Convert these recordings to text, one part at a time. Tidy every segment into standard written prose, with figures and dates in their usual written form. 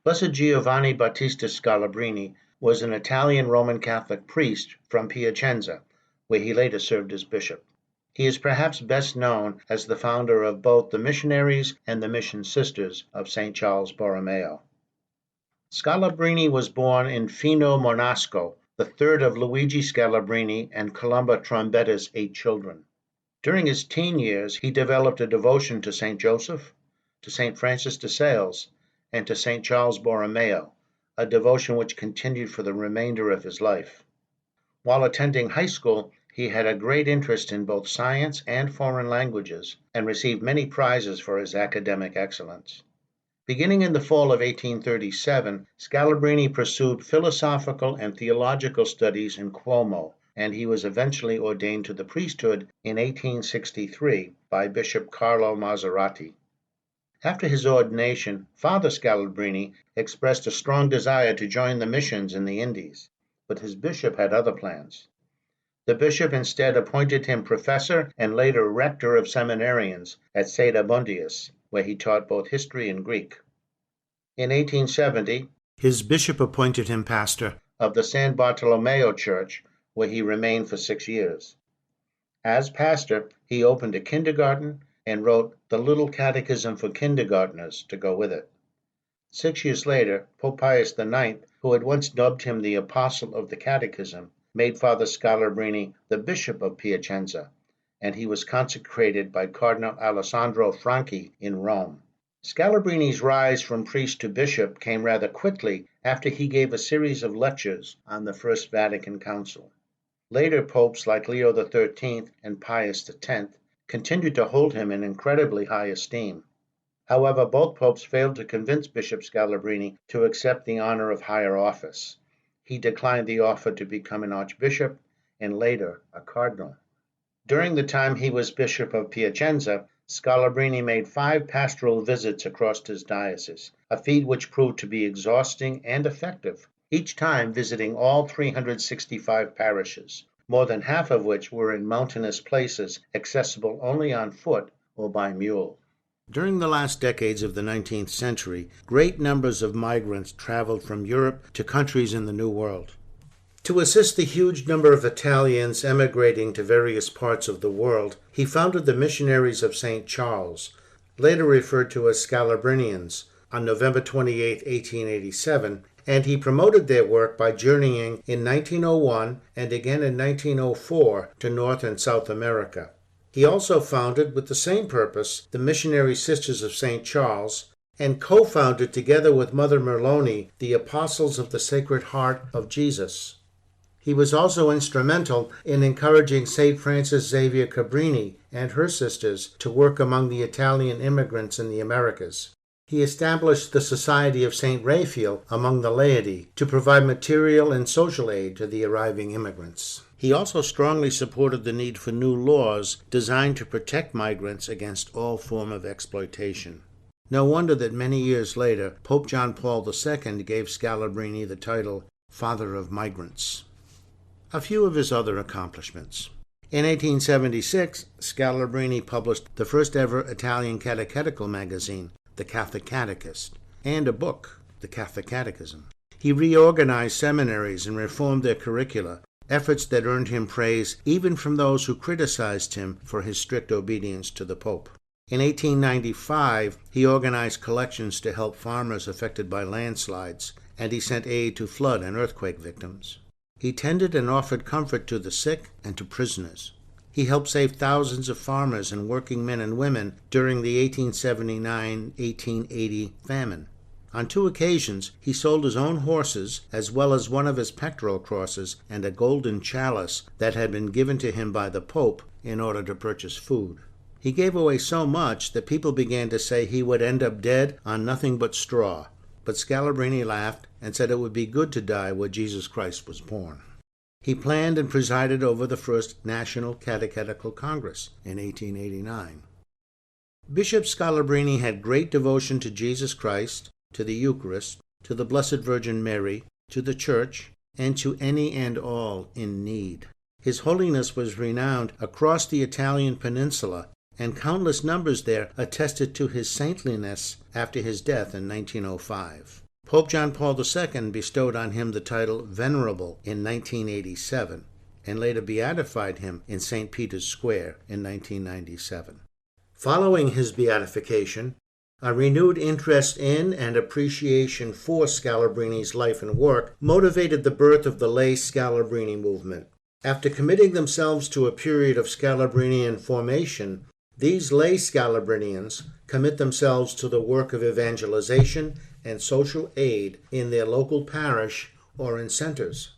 Blessed Giovanni Battista Scalabrini was an Italian Roman Catholic priest from Piacenza, where he later served as bishop. He is perhaps best known as the founder of both the Missionaries and the Mission Sisters of St. Charles Borromeo. Scalabrini was born in Fino Monasco, the third of Luigi Scalabrini and Colomba Trombetta's 8 children. During his teen years, he developed a devotion to St. Joseph, to St. Francis de Sales, and to St. Charles Borromeo, a devotion which continued for the remainder of his life. While attending high school, he had a great interest in both science and foreign languages and received many prizes for his academic excellence. Beginning in the fall of 1837, Scalabrini pursued philosophical and theological studies in Cuomo, and he was eventually ordained to the priesthood in 1863 by Bishop Carlo Maserati. After his ordination, Father Scalabrini expressed a strong desire to join the missions in the Indies, but his bishop had other plans. The bishop instead appointed him professor and later rector of seminarians at St. Abundius, where he taught both history and Greek. In 1870, his bishop appointed him pastor of the San Bartolomeo Church, where he remained for 6 years. As pastor, he opened a kindergarten and wrote the Little Catechism for Kindergartners to go with it. 6 years later, Pope Pius IX, who had once dubbed him the Apostle of the Catechism, made Father Scalabrini the Bishop of Piacenza, and he was consecrated by Cardinal Alessandro Franchi in Rome. Scalabrini's rise from priest to bishop came rather quickly after he gave a series of lectures on the First Vatican Council. Later popes like Leo XIII and Pius X continued to hold him in incredibly high esteem. However, both popes failed to convince Bishop Scalabrini to accept the honor of higher office. He declined the offer to become an archbishop and later a cardinal. During the time he was Bishop of Piacenza, Scalabrini made 5 pastoral visits across his diocese, a feat which proved to be exhausting and effective, each time visiting all 365 parishes, more than half of which were in mountainous places accessible only on foot or by mule. During the last decades of the 19th century, great numbers of migrants traveled from Europe to countries in the New World. To assist the huge number of Italians emigrating to various parts of the world, he founded the Missionaries of St. Charles, later referred to as Scalabrinians, on November 28, 1887, and he promoted their work by journeying in 1901 and again in 1904 to North and South America. He also founded, with the same purpose, the Missionary Sisters of St. Charles, and co-founded together with Mother Merloni the Apostles of the Sacred Heart of Jesus. He was also instrumental in encouraging St. Frances Xavier Cabrini and her sisters to work among the Italian immigrants in the Americas. He established the Society of St. Raphael among the laity to provide material and social aid to the arriving immigrants. He also strongly supported the need for new laws designed to protect migrants against all form of exploitation. No wonder that many years later, Pope John Paul II gave Scalabrini the title Father of Migrants. A few of his other accomplishments. In 1876, Scalabrini published the first ever Italian catechetical magazine, The Catholic Catechist, and a book, The Catholic Catechism. He reorganized seminaries and reformed their curricula, efforts that earned him praise even from those who criticized him for his strict obedience to the Pope. In 1895, he organized collections to help farmers affected by landslides, and he sent aid to flood and earthquake victims. He tended and offered comfort to the sick and to prisoners. He helped save thousands of farmers and working men and women during the 1879-1880 famine. On 2 occasions, he sold his own horses, as well as one of his pectoral crosses and a golden chalice that had been given to him by the Pope in order to purchase food. He gave away so much that people began to say he would end up dead on nothing but straw. But Scalabrini laughed and said it would be good to die where Jesus Christ was born. He planned and presided over the first National Catechetical Congress in 1889. Bishop Scalabrini had great devotion to Jesus Christ, to the Eucharist, to the Blessed Virgin Mary, to the Church, and to any and all in need. His holiness was renowned across the Italian peninsula, and countless numbers there attested to his saintliness after his death in 1905. Pope John Paul II bestowed on him the title Venerable in 1987 and later beatified him in St. Peter's Square in 1997. Following his beatification, a renewed interest in and appreciation for Scalabrini's life and work motivated the birth of the lay Scalabrini movement. After committing themselves to a period of Scalabrinian formation, these lay Scalabrinians commit themselves to the work of evangelization and social aid in their local parish or in centers.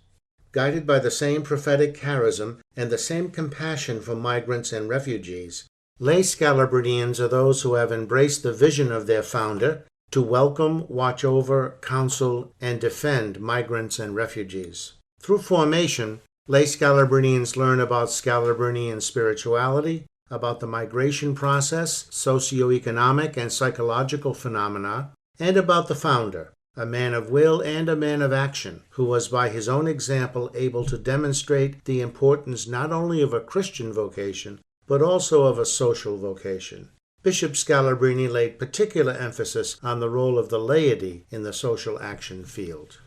Guided by the same prophetic charism and the same compassion for migrants and refugees, lay Scalabrinians are those who have embraced the vision of their founder to welcome, watch over, counsel, and defend migrants and refugees. Through formation, lay Scalabrinians learn about Scalabrinian spirituality, about the migration process, socioeconomic and psychological phenomena, and about the founder, a man of will and a man of action, who was by his own example able to demonstrate the importance not only of a Christian vocation, but also of a social vocation. Bishop Scalabrini laid particular emphasis on the role of the laity in the social action field.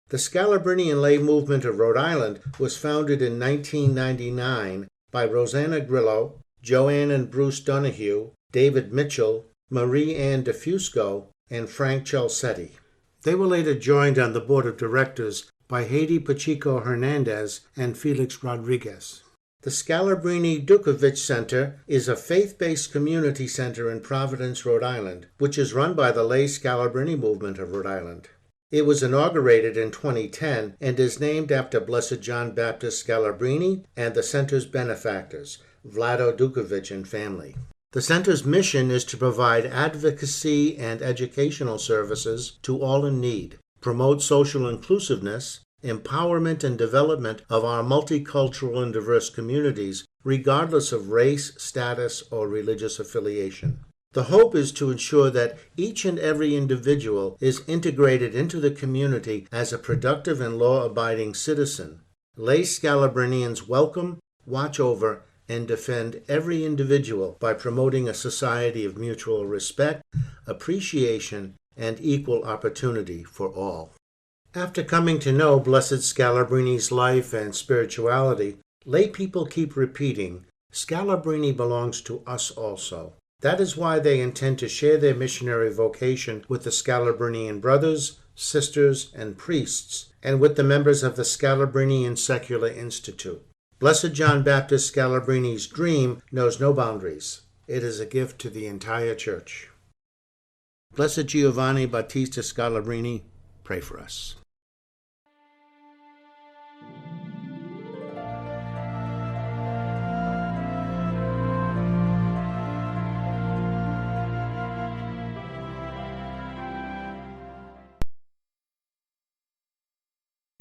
The Scalabrinian lay movement of Rhode Island was founded in 1999 by Rosanna Grillo, Joanne and Bruce Donahue, David Mitchell, Marie Ann DeFusco, and Frank Chalcetti. They were later joined on the board of directors by Haiti Pacheco Hernandez and Felix Rodriguez. The Scalabrini Dukovich Center is a faith-based community center in Providence, Rhode Island, which is run by the lay Scalabrini movement of Rhode Island. It was inaugurated in 2010 and is named after Blessed John Baptist Scalabrini and the center's benefactors, Vlado Dukovich and family. The center's mission is to provide advocacy and educational services to all in need, promote social inclusiveness, empowerment and development of our multicultural and diverse communities, regardless of race, status, or religious affiliation. The hope is to ensure that each and every individual is integrated into the community as a productive and law-abiding citizen. Lay Scalabrinians welcome, watch over, and defend every individual by promoting a society of mutual respect, appreciation, and equal opportunity for all. After coming to know Blessed Scalabrini's life and spirituality, lay people keep repeating, Scalabrini belongs to us also. That is why they intend to share their missionary vocation with the Scalabrinian brothers, sisters, and priests, and with the members of the Scalabrinian Secular Institute. Blessed John Baptist Scalabrini's dream knows no boundaries. It is a gift to the entire Church. Blessed Giovanni Battista Scalabrini, pray for us.